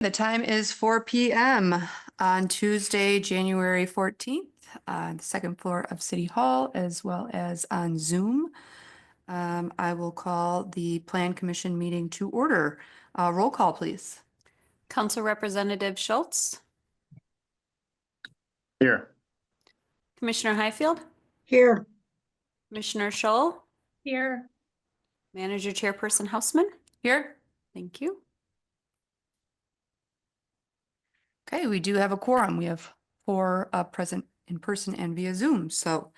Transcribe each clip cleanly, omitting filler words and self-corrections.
The time is 4 p.m. on Tuesday, January 14th, the second floor of City Hall, as well as on Zoom. I will call the Plan Commission meeting to order. Roll call, please. Council Representative Schultz, Here. Commissioner Highfield, Here. Commissioner Scholl, Here. Manager Chairperson Hausman. Here. Thank you. Okay, we do have a quorum. We have 4 present in person and via Zoom. So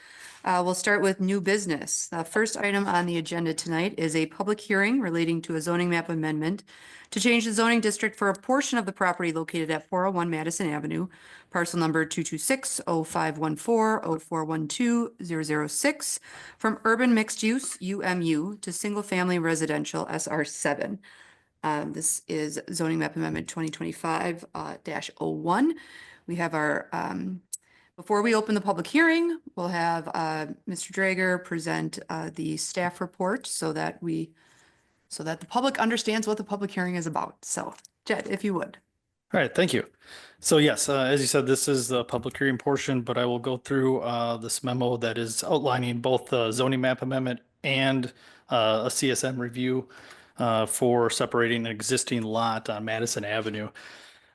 we'll start with new business. The first item on the agenda tonight is a public hearing relating to a zoning map amendment to change the zoning district for a portion of the property located at 401 Madison Avenue, parcel number 226-0514-0412-006, from urban mixed use UMU to single family residential SR7. This is zoning map amendment 2025-01. We have our, before we open the public hearing, we'll have Mr. Drager present the staff report so that the public understands what the public hearing is about. So Jed, if you would. All right, thank you. So yes, as you said, this is the public hearing portion, but I will go through this memo that is outlining both the zoning map amendment and a CSM review for separating an existing lot on Madison Avenue.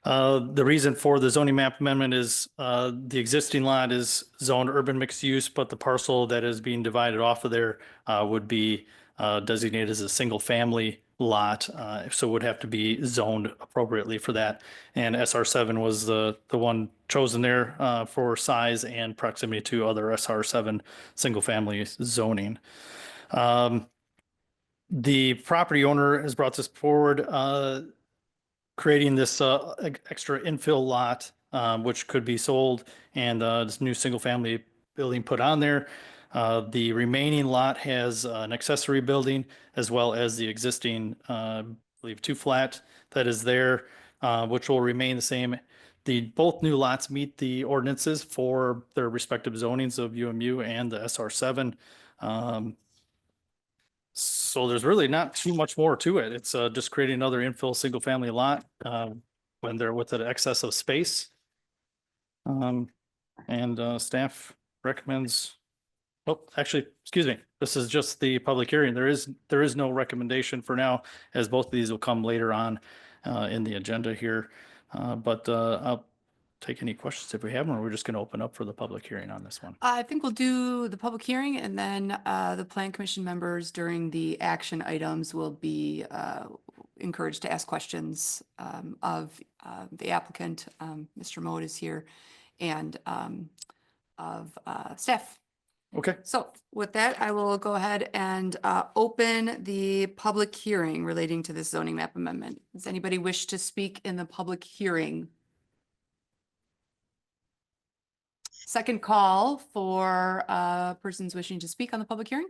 The reason for the zoning map amendment is the existing lot is zoned urban mixed use, but the parcel that is being divided off of there would be designated as a single family lot, so would have to be zoned appropriately for that. And SR7 was the one chosen there for size and proximity to other SR7 single family zoning. The property owner has brought this forward, creating this extra infill lot, which could be sold, and this new single family building put on there. The remaining lot has an accessory building as well as the existing, I believe, 2-flat that is there, which will remain the same. Both new lots meet the ordinances for their respective zonings of UMU and the SR7. So there's really not too much more to it. It's just creating another infill single family lot when they're with an excess of space. And staff recommends, oh, actually, excuse me, this is just the public hearing. There is no recommendation for now, as both of these will come later on in the agenda here. But I'll take any questions if we have them, or we're just going to open up for the public hearing on this one. I think we'll do the public hearing, and then the Plan Commission members during the action items will be encouraged to ask questions of the applicant. Mr. Mode is here, and of staff. Okay. So with that, I will go ahead and open the public hearing relating to this zoning map amendment. Does anybody wish to speak in the public hearing? Second call for persons wishing to speak on the public hearing.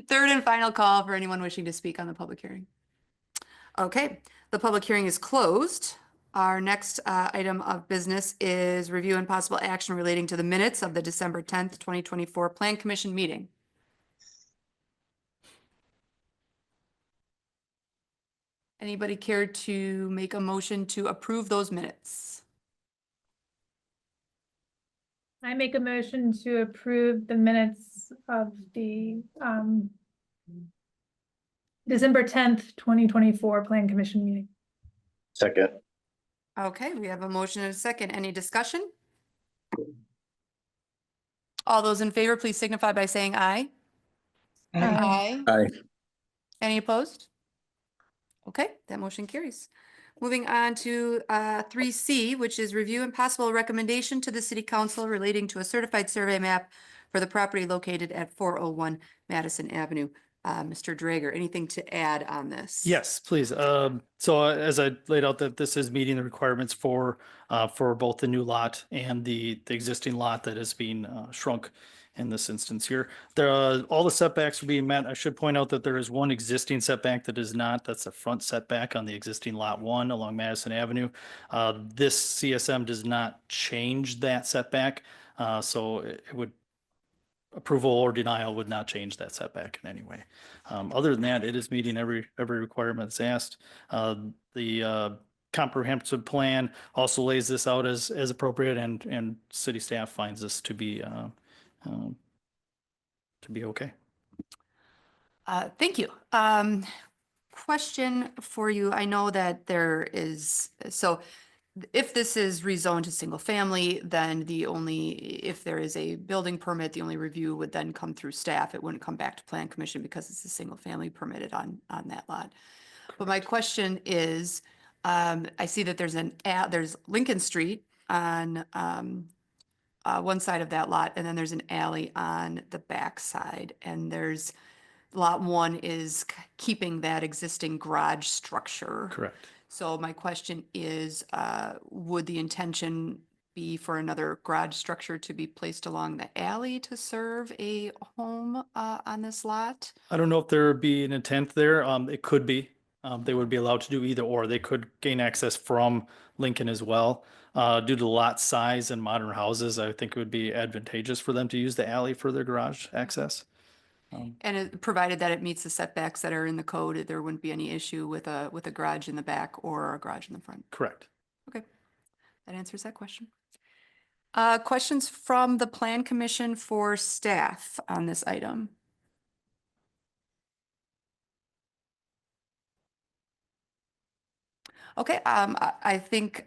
Third and final call for anyone wishing to speak on the public hearing. Okay, the public hearing is closed. Our next item of business is review and possible action relating to the minutes of the December 10th, 2024 Plan Commission meeting. Anybody care to make a motion to approve those minutes? I make a motion to approve the minutes of the December 10th, 2024 Plan Commission meeting. Second. Okay, we have a motion and a second. Any discussion? All those in favor, please signify by saying aye. Aye. Aye. Any opposed? Okay, that motion carries. Moving on to 3C, which is review and possible recommendation to the City Council relating to a certified survey map for the property located at 401 Madison Avenue. Mr. Drager, anything to add on this? Yes, please. So as I laid out, that this is meeting the requirements for both the new lot and the existing lot that is being shrunk in this instance here. All the setbacks are being met. I should point out that there is one existing setback that is not. That's the front setback on the existing lot 1 along Madison Avenue. This CSM does not change that setback, so it would approval or denial would not change that setback in any way. Other than that, it is meeting every requirement that's asked. The comprehensive plan also lays this out as appropriate, and city staff finds this to be okay. Thank you. Question for you. I know that there is, so if this is rezoned to single family, then if there is a building permit, the only review would then come through staff. It wouldn't come back to plan commission because it's a single family permitted on that lot. But my question is, I see that there's Lincoln Street on, one side of that lot, and then there's an alley on the back side, and lot one is keeping that existing garage structure. Correct. So my question is, would the intention be for another garage structure to be placed along the alley to serve a home on this lot? I don't know if there would be an intent there. It could be. They would be allowed to do either or. They could gain access from Lincoln as well. Due to lot size and modern houses, I think it would be advantageous for them to use the alley for their garage access. And provided that it meets the setbacks that are in the code, there wouldn't be any issue with a garage in the back or a garage in the front. Correct. Okay, that answers that question. Questions from the Plan Commission for staff on this item? Okay, I think,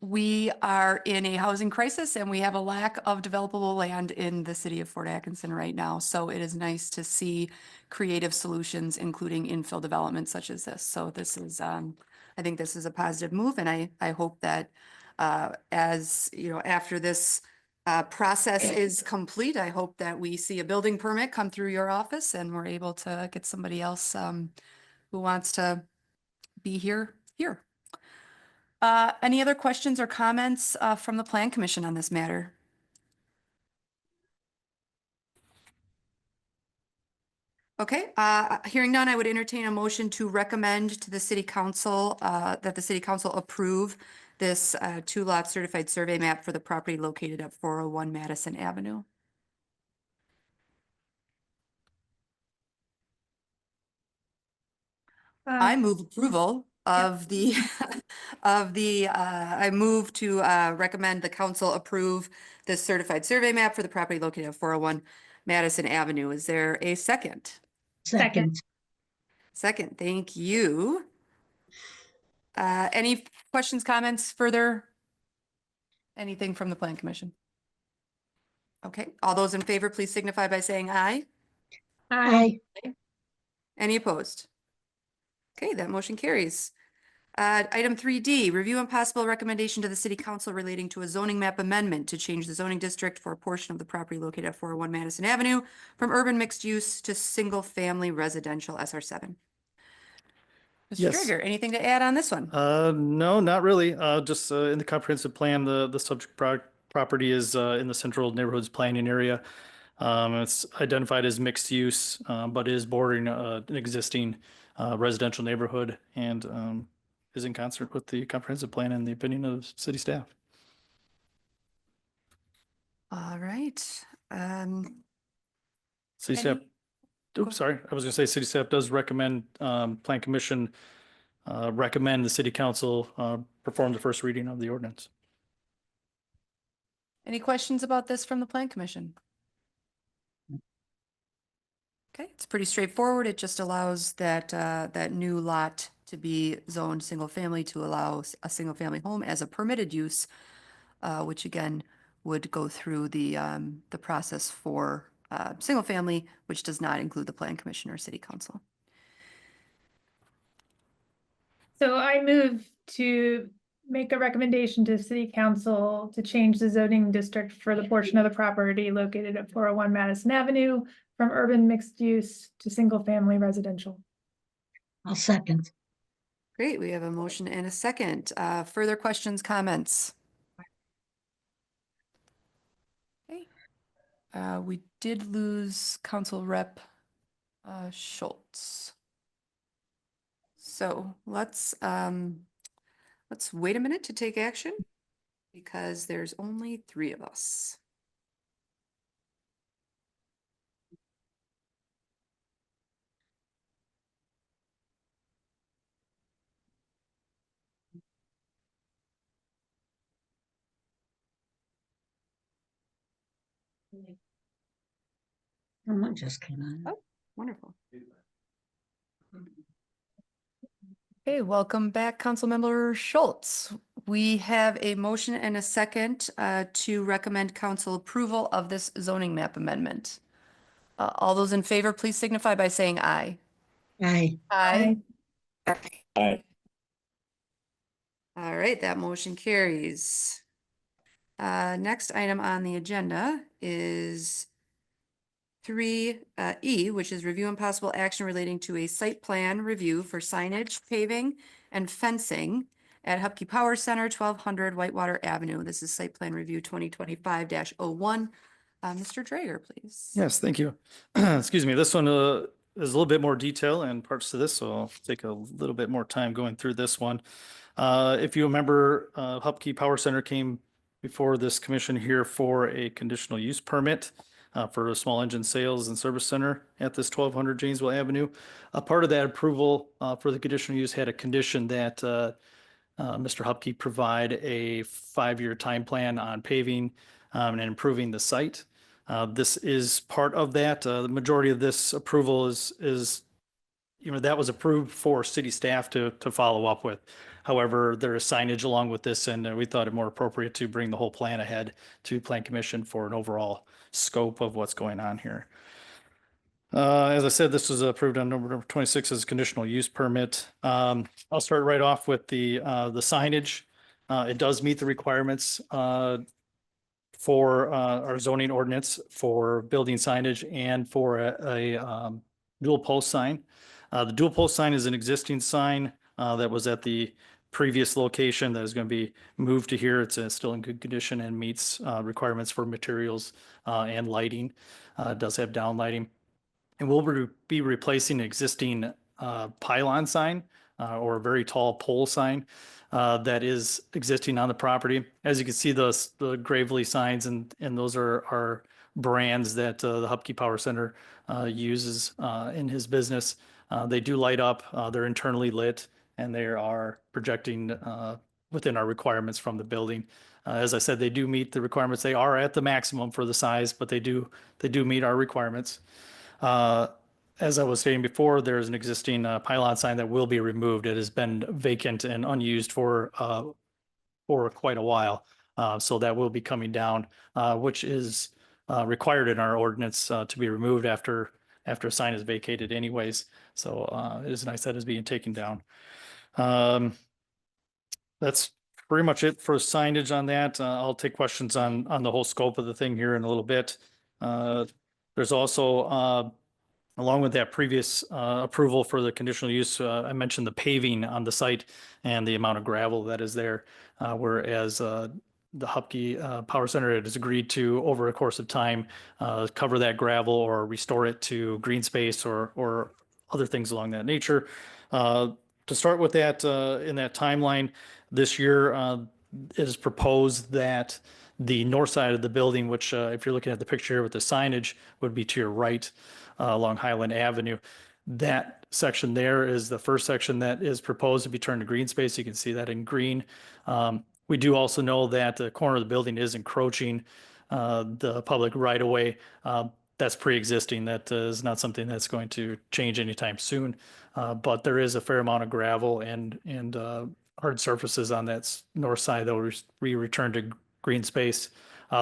we are in a housing crisis and we have a lack of developable land in the city of Fort Atkinson right now. So it is nice to see creative solutions, including infill development such as this. So this is, I think this is a positive move, and I hope that, after this process is complete, I hope that we see a building permit come through your office and we're able to get somebody else who wants to be here. Any other questions or comments from the Plan Commission on this matter? Okay, hearing none, I would entertain a motion to recommend to the City Council that the City Council approve this two-lot certified survey map for the property located at 401 Madison Avenue. I move approval of the, I move to recommend the council approve this certified survey map for the property located at 401 Madison Avenue. Is there a second? Second. Second, thank you. Any questions, comments, further? Anything from the Plan Commission? Okay, all those in favor, please signify by saying aye. Aye. Any opposed? Okay, that motion carries. Item 3D, review and possible recommendation to the City Council relating to a zoning map amendment to change the zoning district for a portion of the property located at 401 Madison Avenue from urban mixed use to single family residential SR7. Mr. Yes. Drager, anything to add on this one? No, not really. Just in the comprehensive plan, the subject property is in the central neighborhoods planning area. It's identified as mixed use, but is bordering an existing residential neighborhood, and is in concert with the comprehensive plan and the opinion of city staff. All right. City staff, Go oops, sorry. I was gonna say city staff does recommend, plan commission recommend the city council perform the first reading of the ordinance. Any questions about this from the Plan Commission? Okay, it's pretty straightforward. It just allows that new lot to be zoned single family to allow a single family home as a permitted use, which again would go through the process for single family, which does not include the Plan Commission or City Council. So I move to make a recommendation to City Council to change the zoning district for the portion of the property located at 401 Madison Avenue from urban mixed use to single family residential. I'll second. Great, we have a motion and a second. Further questions, comments? Okay. We did lose Council Rep Schultz. So let's wait a minute to take action because there's only 3 of us. Someone just came on. Oh, wonderful. Okay, welcome back, Councilmember Schultz. We have a motion and a second to recommend council approval of this zoning map amendment. All those in favor, please signify by saying aye. Aye. Aye. Aye. All right, that motion carries. Next item on the agenda is 3E, which is review and possible action relating to a site plan review for signage, paving, and fencing at Hupkey Power Center, 1200 Whitewater Avenue. This is site plan review 2025-01. Mr. Drager, please. Yes, thank you. Excuse me. This one is a little bit more detail and parts to this, so I'll take a little bit more time going through this one. If you remember, Hupkey Power Center came before this commission here for a conditional use permit for a small engine sales and service center at this 1200 Janesville Avenue. A part of that approval for the conditional use had a condition that Mr. Hupkey provide a 5-year time plan on paving and improving the site. This is part of that. The majority of this approval is that was approved for city staff to follow up with. However, there is signage along with this, and we thought it more appropriate to bring the whole plan ahead to Plan Commission for an overall scope of what's going on here. As I said, this was approved on November 26 as a conditional use permit. I'll start right off with the signage. It does meet the requirements for our zoning ordinance for building signage and for a dual post sign. The dual post sign is an existing sign that was at the previous location that is going to be moved to here. It's still in good condition and meets requirements for materials and lighting. It does have down lighting. And we'll be replacing an existing pylon sign or a very tall pole sign that is existing on the property. As you can see, the Gravely signs, and those are brands that the Hupkey Power Center uses in his business. They do light up, they're internally lit, and they are projecting within our requirements from the building. As I said, they do meet the requirements. They are at the maximum for the size, but they do meet our requirements. As I was stating before, there's an existing pylon sign that will be removed. It has been vacant and unused for quite a while. So that will be coming down, which is required in our ordinance to be removed after a sign is vacated anyways. So it is nice that it's being taken down. That's pretty much it for signage on that. I'll take questions on the whole scope of the thing here in a little bit. There's also along with that previous approval for the conditional use, I mentioned the paving on the site and the amount of gravel that is there, whereas the Hupkey Power Center has agreed to, over a course of time, cover that gravel or restore it to green space or other things along that nature. To start with that, in that timeline, this year it is proposed that the north side of the building, which if you're looking at the picture here with the signage, would be to your right along Highland Avenue. That section there is the first section that is proposed to be turned to green space. You can see that in green. We do also know that the corner of the building is encroaching the public right of way. That's pre-existing. That is not something that's going to change anytime soon. But there is a fair amount of gravel and hard surfaces on that north side that will be returned to green space.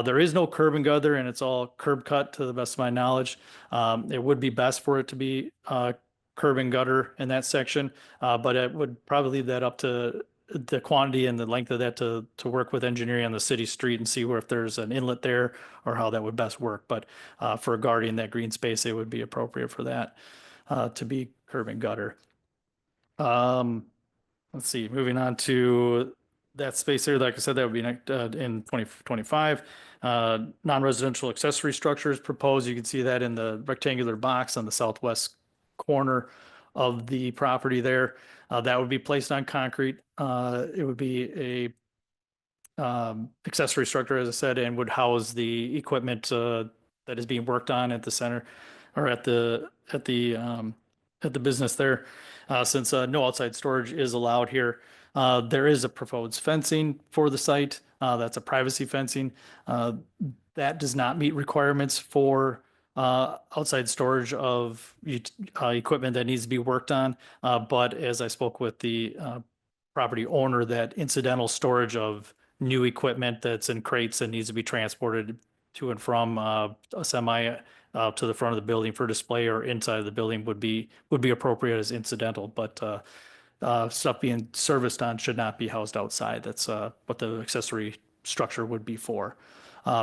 There is no curb and gutter, and it's all curb cut to the best of my knowledge. It would be best for it to be curb and gutter in that section, but it would probably leave that up to the quantity and the length of that to work with engineering on the city street and see if there's an inlet there or how that would best work. But for guarding that green space, it would be appropriate for that to be curb and gutter. Let's see, moving on to that space there, like I said, that would be in 2025. Non-residential accessory structures proposed. You can see that in the rectangular box on the southwest corner of the property there. That would be placed on concrete. It would be a accessory structure, as I said, and would house the equipment that is being worked on at the center or at the business there. Since no outside storage is allowed here, there is a proposed fencing for the site. That's a privacy fencing. that does not meet requirements for outside storage of equipment that needs to be worked on. But as I spoke with the property owner, that incidental storage of new equipment that's in crates and needs to be transported to and from a semi to the front of the building for display or inside of the building would be appropriate as incidental, but stuff being serviced on should not be housed outside. That's what the accessory structure would be for.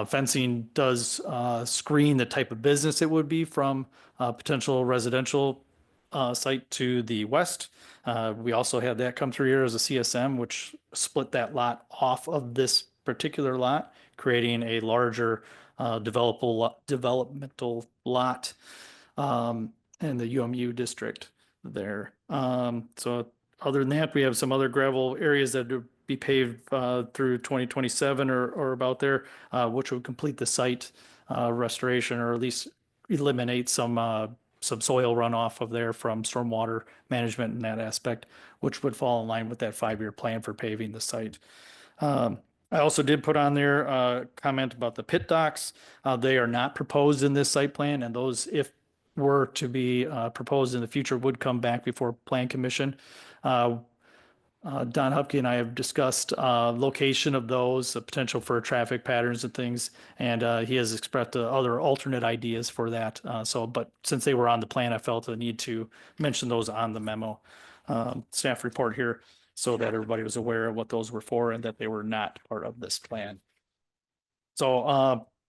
Fencing does screen the type of business it would be from potential residential site to the west. We also had that come through here as a CSM, which split that lot off of this particular lot, creating a larger developmental lot in the UMU district there. So other than that, we have some other gravel areas that would be paved through 2027 or about there, which would complete the site restoration, or at least eliminate some soil runoff of there from stormwater management in that aspect, which would fall in line with that 5-year plan for paving the site. I also did put on there a comment about the pit docks. They are not proposed in this site plan, and those, if were to be proposed in the future, would come back before Plan Commission. Don Hupke and I have discussed location of those, the potential for traffic patterns and things, and he has expressed other alternate ideas for that. But since they were on the plan, I felt the need to mention those on the memo staff report here, so that everybody was aware of what those were for and that they were not part of this plan. So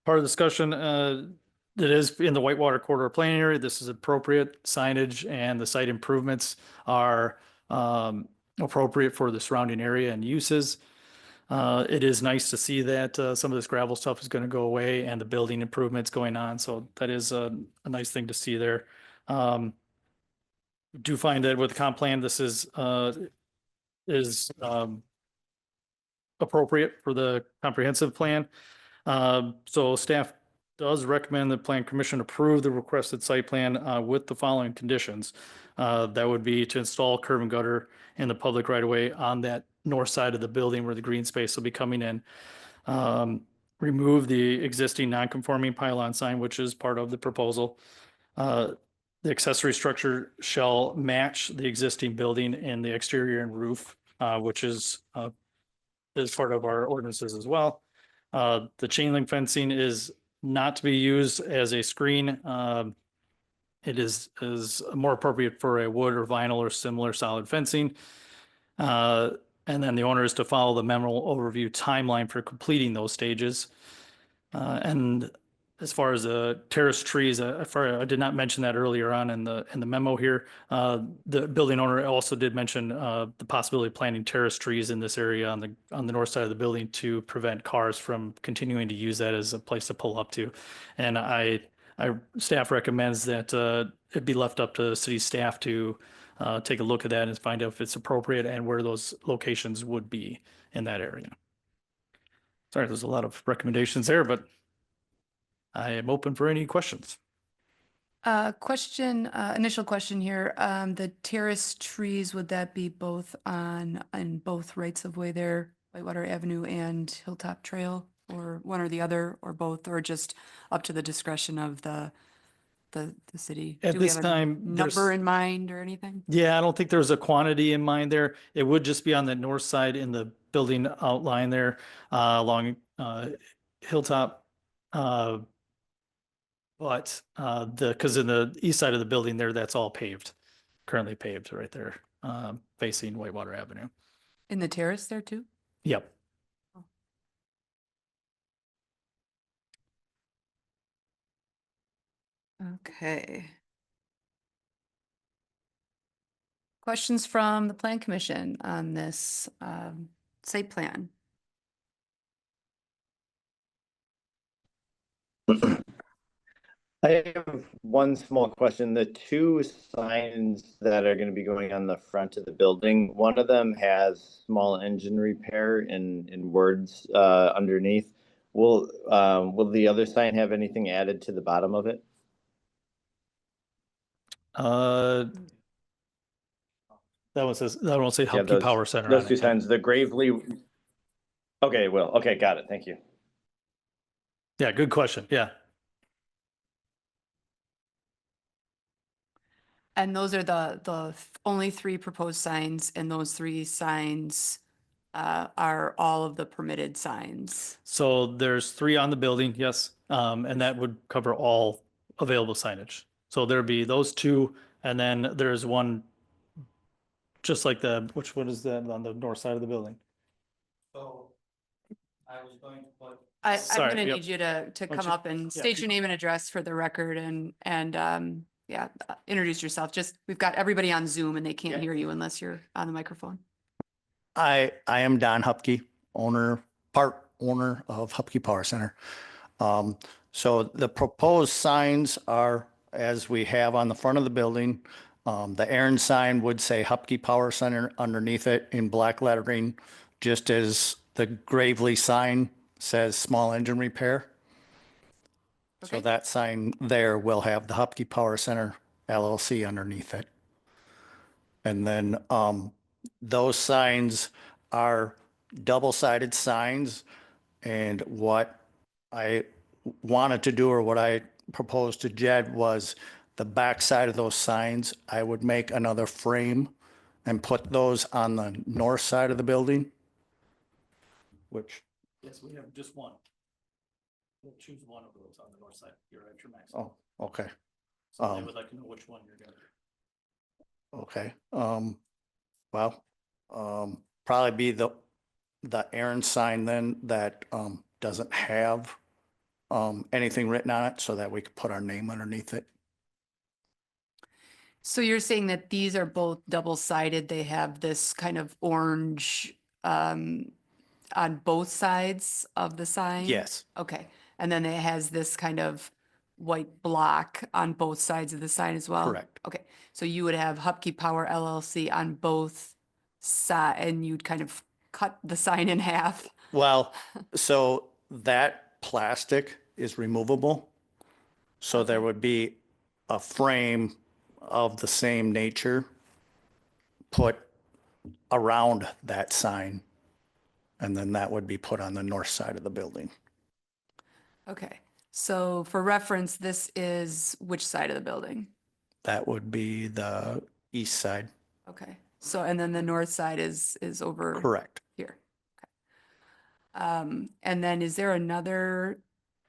part of the discussion that is in the Whitewater Corridor Plan area, this is appropriate signage, and the site improvements are appropriate for the surrounding area and uses. It is nice to see that some of this gravel stuff is going to go away and the building improvements going on. So that is a nice thing to see there. Do find that with the comp plan, this is appropriate for the comprehensive plan. So staff does recommend the Plan Commission approve the requested site plan with the following conditions. That would be to install curb and gutter in the public right of way on that north side of the building where the green space will be coming in. Remove the existing non-conforming pylon sign, which is part of the proposal. The accessory structure shall match the existing building in the exterior and roof, which is part of our ordinances as well. The chain link fencing is not to be used as a screen. It is more appropriate for a wood or vinyl or similar solid fencing. And then the owner is to follow the memo overview timeline for completing those stages. And as far as the terrace trees, I did not mention that earlier on in the memo here. The building owner also did mention the possibility of planting terrace trees in this area on the north side of the building to prevent cars from continuing to use that as a place to pull up to. And staff recommends that it be left up to city staff to take a look at that and find out if it's appropriate and where those locations would be in that area. Sorry, there's a lot of recommendations there, but I am open for any questions. Initial question here. The terrace trees, would that be both on both rights of way there, Whitewater Avenue and Hilltop Trail, or one or the other, or both, or just up to the discretion of the city? At Do we this have a time, number in mind or anything? Yeah, I don't think there's a quantity in mind there. It would just be on the north side in the building outline there along Hilltop. But because in the east side of the building there, that's all paved, currently paved right there, facing Whitewater Avenue. In the terrace there too? Yep. Okay. Questions from the Plan Commission on this site plan? I have one small question. The two signs that are going to be going on the front of the building, one of them has small engine repair in words underneath. Will the other sign have anything added to the bottom of it? That one say Hupke those, Power Center. Those on two it, yeah. signs, the Gravely. Okay, okay, got it. Thank you. Yeah, good question. Yeah. And those are the only three proposed signs, and those three signs are all of the permitted signs. So there's 3 on the building, yes. And that would cover all available signage. So there'd be those 2, and then there's one just like which one is that on the north side of the building? So I was going to put. I'm Sorry, gonna yep. need you to Don't come you- up and yeah. state your name and address for the record and yeah, introduce yourself. Just, we've got everybody on Zoom and they can't Yeah. hear you unless you're on the microphone. I am Don Hupke, part owner of Hupke Power Center. So the proposed signs are as we have on the front of the building. The Aaron sign would say Hupke Power Center underneath it in black lettering, just as the Gravely sign says small engine repair. So Okay. that sign there will have the Hupke Power Center LLC underneath it. And then those signs are double-sided signs. And what I wanted to do, or what I proposed to Jed, was the back side of those signs, I would make another frame and put those on the north side of the building, which, Yes, we have just one. We'll choose one of those on the north side. You're at your max. oh, okay, So I would like to know which one you're gonna do. okay. Well, probably be the Aaron sign then that doesn't have anything written on it, so that we could put our name underneath it. So you're saying that these are both double-sided, they have this kind of orange on both sides of the sign? Yes, Okay, and then it has this kind of white block on both sides of the sign as well? correct. Okay, so you would have Hupke Power LLC on both sides, and you'd kind of cut the sign in half? Well, so that plastic is removable. So there Okay. would be a frame of the same nature put around that sign. And then that would be put on the north side of the building. Okay, so for reference, this is which side of the building? That would be the east side. Okay, so, and then the north side is over Correct. here. Okay. And then is there another,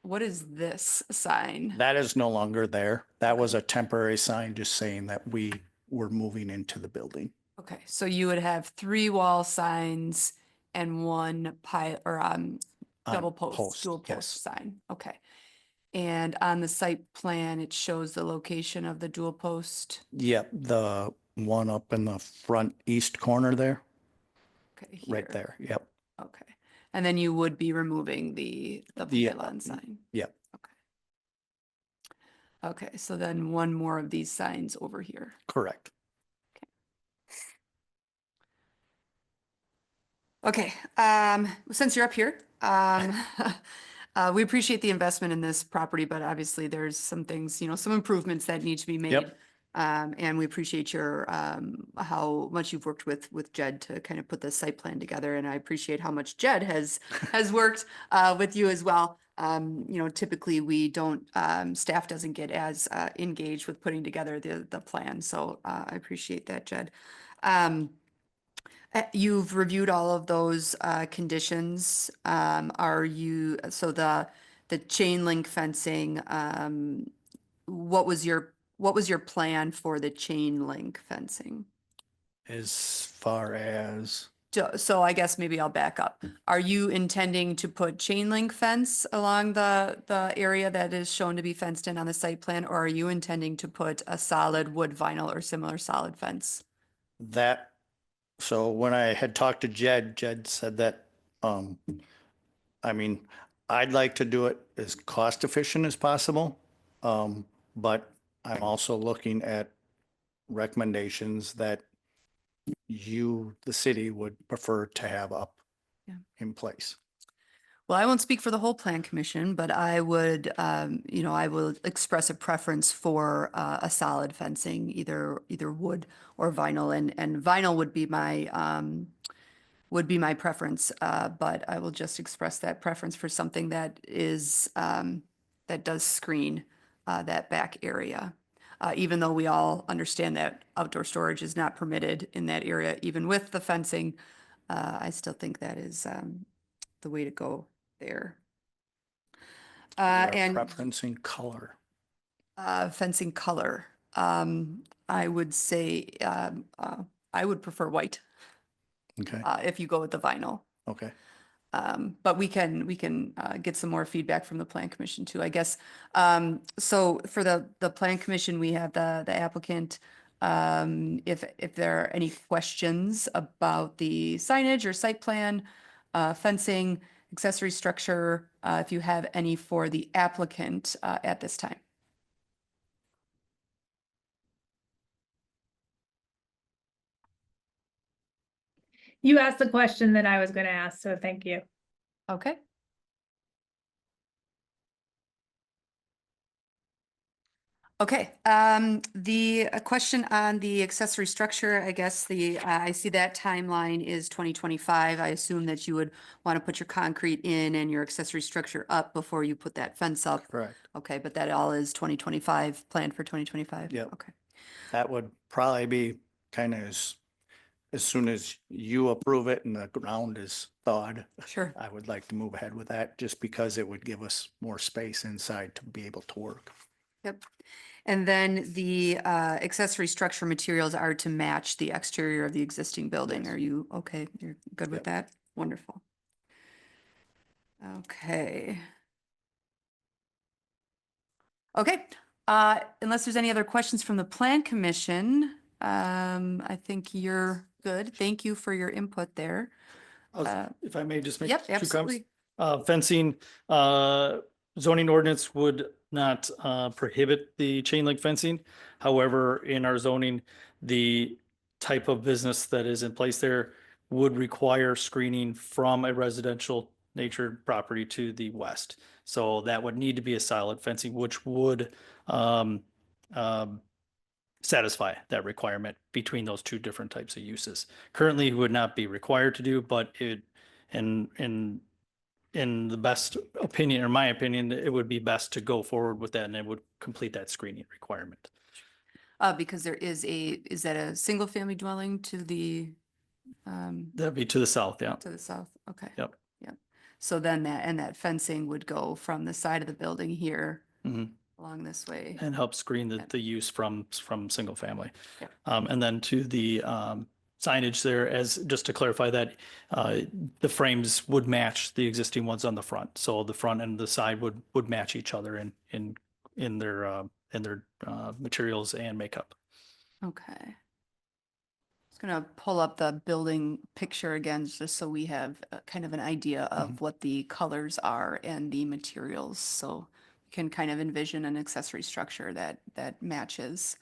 what is this sign? That is no longer there. That was a temporary sign just saying that we were moving into the building. Okay, so you would have 3 wall signs and 1 double post, dual yes. post sign. Okay. And on the site plan, it shows the location of the dual post. Yep, the one up in the front east corner there, Okay, right here. there. Yep. Okay. And then you would be removing the Yeah. pylon sign. Yep. Okay. Okay, so then 1 more of these signs over here. Correct. Okay, since you're up here, we appreciate the investment in this property, but obviously there's some things, some improvements that need to be made. Yep. And we appreciate your, how much you've worked with Jed to kind of put the site plan together. And I appreciate how much Jed has worked, with you as well. Typically we don't, staff doesn't get as, engaged with putting together the plan. So, I appreciate that, Jed. You've reviewed all of those conditions. Are you, so the chain link fencing, what was your plan for the chain link fencing? As far as, So I guess maybe I'll back up. Are you intending to put chain link fence along the area that is shown to be fenced in on the site plan? Or are you intending to put a solid wood, vinyl, or similar solid fence? that, so when I had talked to Jed said that, I mean, I'd like to do it as cost efficient as possible. But I'm also looking at recommendations that you, the city, would prefer to have up Yeah. in place. Well, I won't speak for the whole plan commission, but I would, I will express a preference for a solid fencing, either wood or vinyl, and vinyl would be would be my preference, but I will just express that preference for something that is, that does screen that back area. Even though we all understand that outdoor storage is not permitted in that area, even with the fencing, I still think that is the way to go there. Our And preference in color. fencing color, I would say I would prefer white Okay, if you go with the vinyl. okay. But we can get some more feedback from the plan commission too, I guess. So for the plan commission, we have the applicant. If there are any questions about the signage or site plan, fencing, accessory structure, if you have any for the applicant at this time. You asked the question that I was going to ask, so thank you. Okay. Okay, the question on the accessory structure, I guess I see that timeline is 2025. I assume that you would want to put your concrete in and your accessory structure up before you put that fence up. Correct. Okay, but that all is 2025, planned for 2025? Yep. Okay, That would probably be kind of as soon as you approve it and the ground is thawed. sure. I would like to move ahead with that just because it would give us more space inside to be able to work. Yep. And then the accessory structure materials are to match the exterior of the existing building. Yes. Are you, okay, you're good with Yep. that? Wonderful. Okay. Okay, unless there's any other questions from the plan commission, I think you're good. Thank you for your input there. If I may just make Yep, 2 comments. absolutely. Fencing, zoning ordinance would not prohibit the chain link fencing. However, in our zoning, the type of business that is in place there would require screening from a residential natured property to the west. So that would need to be a solid fencing, which would satisfy that requirement between those 2 different types of uses. Currently, it would not be required to do, but in the best opinion, or my opinion, it would be best to go forward with that and it would complete that screening requirement. Because there is that a single family dwelling to the That'd be to the south, yeah. south? Okay. Yep. Yep. So then that fencing would go from the side of the building here Mhm. along this way. And help screen Yep. the use from single family. Yep. And then to the signage there, as just to clarify that the frames would match the existing ones on the front. So the front and the side would match each other in their materials and makeup. Okay. Just gonna pull up the building picture again, just so we have kind of an idea of what the colors are and the materials. So you can kind of envision an accessory structure that matches.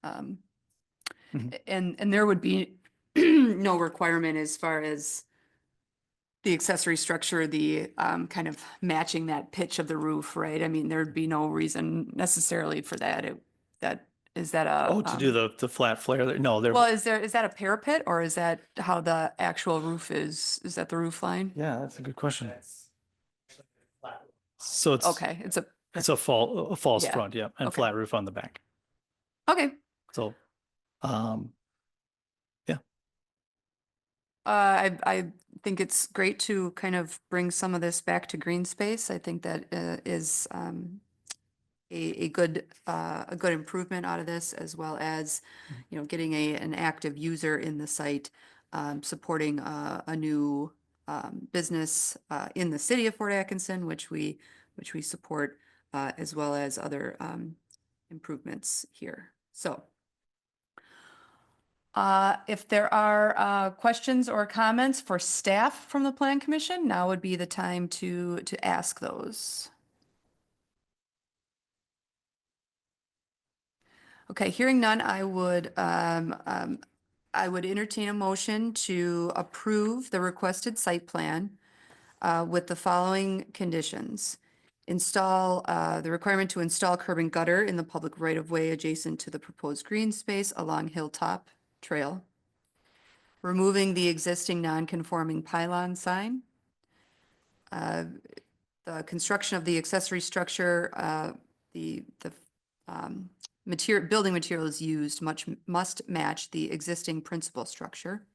And there would be no requirement as far as the accessory structure, the kind of matching that pitch of the roof, right? I mean, there'd be no reason necessarily for that. Is that a? Oh, to do the flat flare there? No, there. Well, is that a parapet or is that how the actual roof is? Is that the roof line? Yeah, that's a good question. So Okay, it's it's a false Yeah. front, yeah, and Okay. flat roof on the back. okay. So, I think it's great to kind of bring some of this back to green space. I think that is a good improvement out of this, as well as, getting an active user in the site, supporting a new business in the city of Fort Atkinson, which we support, as well as other improvements here. So. If there are questions or comments for staff from the Plan Commission, now would be the time to ask those. Okay, hearing none, I would entertain a motion to approve the requested site plan with the following conditions. Install the requirement to install curb and gutter in the public right-of-way adjacent to the proposed green space along Hilltop Trail. removing the existing non-conforming pylon sign, the construction of the accessory structure, the building materials used must match the existing principal structure.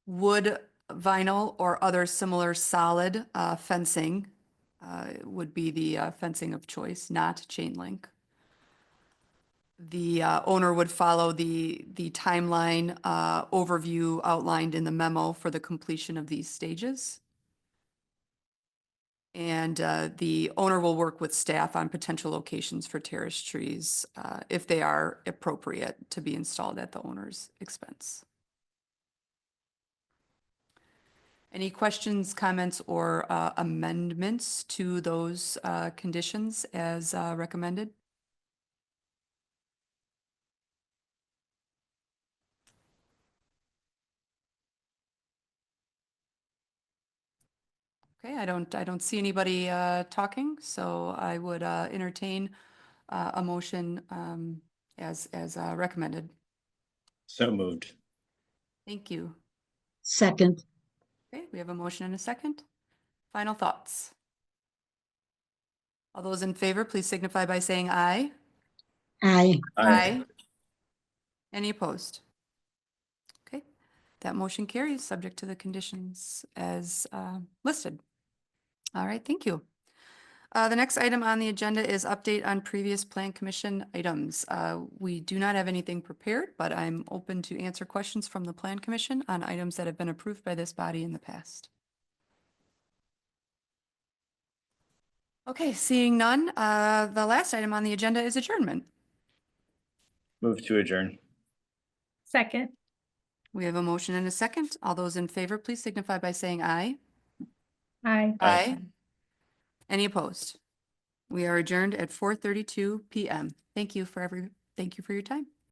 Wood, vinyl, or other similar solid fencing would be the fencing of choice, not chain link. The owner would follow the timeline overview outlined in the memo for the completion of these stages. And the owner will work with staff on potential locations for terrace trees if they are appropriate to be installed at the owner's expense. Any questions, comments, or amendments to those conditions as recommended? Okay, I don't see anybody talking, so I would entertain a motion as recommended. So moved. Thank you. Second. Okay, we have a motion and a second. Final thoughts. All those in favor, please signify by saying aye. Aye. Aye. Any opposed? Okay, that motion carries, subject to the conditions as listed. All right, thank you. The next item on the agenda is update on previous plan commission items. We do not have anything prepared, but I'm open to answer questions from the plan commission on items that have been approved by this body in the past. Okay, seeing none, the last item on the agenda is adjournment. Move to adjourn. Second. We have a motion and a second. All those in favor, please signify by saying aye. Aye. Aye. Any opposed? We are adjourned at 4:32 p.m. Thank you for your time.